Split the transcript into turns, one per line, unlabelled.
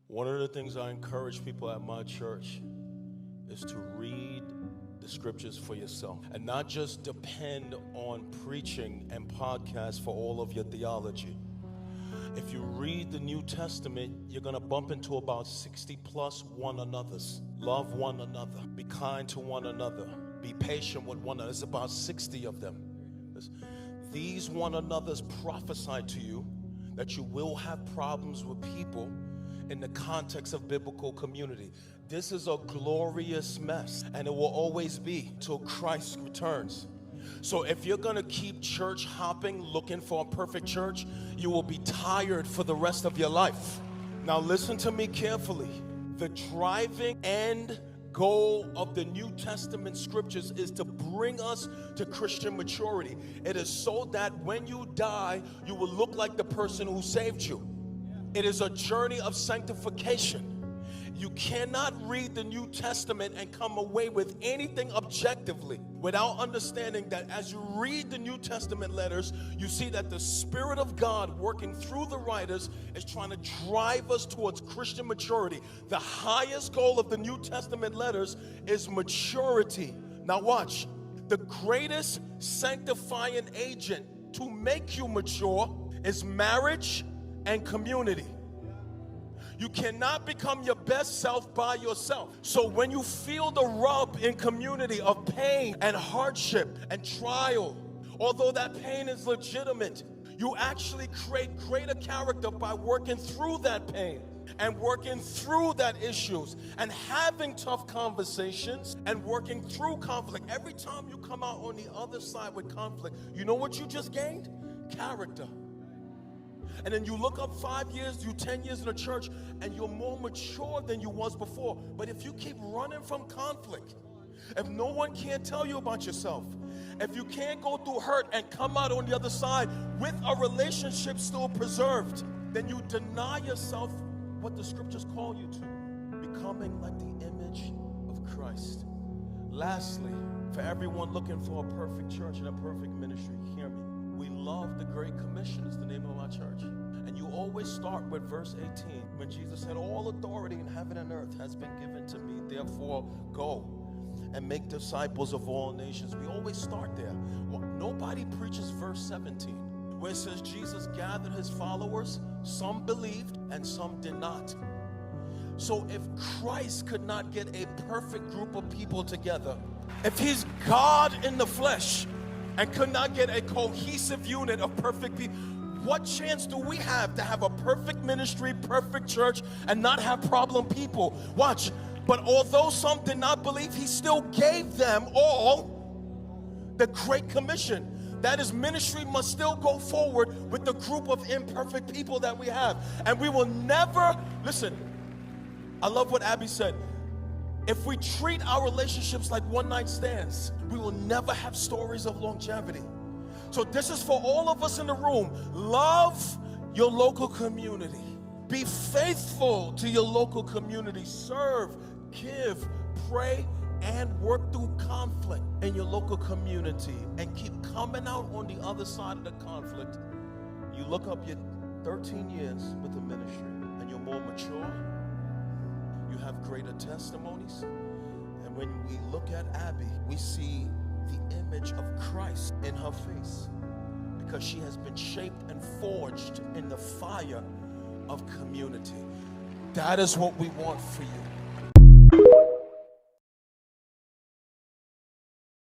One of the things I encourage people at my church is to read the scriptures for yourself and not just depend on preaching and podcasts for all of your theology. If you read the New Testament, you're going to bump into about 60 plus one another's. Love one another. Be kind to one another. Be patient with one another. There's about 60 of them. These one another's prophesy to you that you will have problems with people in the context of biblical community. This is a glorious mess, and it will always be till Christ returns. So if you're gonna keep church hopping, looking for a perfect church, you will be tired for the rest of your life. Now listen to me carefully. The driving end goal of the New Testament scriptures is to bring us to Christian maturity. It is so that when you die, you will look like the person who saved you. It is a journey of sanctification. You cannot read the New Testament and come away with anything objectively without understanding that as you read the New Testament letters, you see that the Spirit of God working through the writers is trying to drive us towards Christian maturity. The highest goal of the New Testament letters is maturity. Now watch. The greatest sanctifying agent to make you mature is marriage and community. You cannot become your best self by yourself. So when you feel the rub in community of pain and hardship and trial, although that pain is legitimate, you actually create greater character by working through that pain and working through that issues and having tough conversations and working through conflict. Every time you come out on the other side with conflict, you know what you just gained? Character. And then you look up 5 years, you 10 years in the church, and you're more mature than you was before. But if you keep running from conflict, if no one can tell you about yourself, if you can't go through hurt and come out on the other side with a relationship still preserved, then you deny yourself what the scriptures call you to, becoming like the image of Christ. Lastly, for everyone looking for a perfect church and a perfect ministry, hear me. We love the Great Commission is the name of our church. And you always start with verse 18 when Jesus said, all authority in heaven and earth has been given to me. Therefore, go and make disciples of all nations. We always start there. Well, nobody preaches verse 17 where it says Jesus gathered his followers. Some believed and some did not. So if Christ could not get a perfect group of people together, if he's God in the flesh, and could not get a cohesive unit of perfect people, what chance do we have to have a perfect ministry, perfect church, and not have problem people? Watch. But although some did not believe, he still gave them all the Great Commission. That is, ministry must still go forward with the group of imperfect people that we have. And we will never, listen, I love what Abby said. If we treat our relationships like one-night stands, we will never have stories of longevity. So this is for all of us in the room. Love your local community. Be faithful to your local community. Serve, give, pray, and work through conflict in your local community. And keep coming out on the other side of the conflict. You look up your 13 years with the ministry and you're more mature. You have greater testimonies. And when we look at Abby, we see the image of Christ in her face because she has been shaped and forged in the fire of community. That is what we want for you.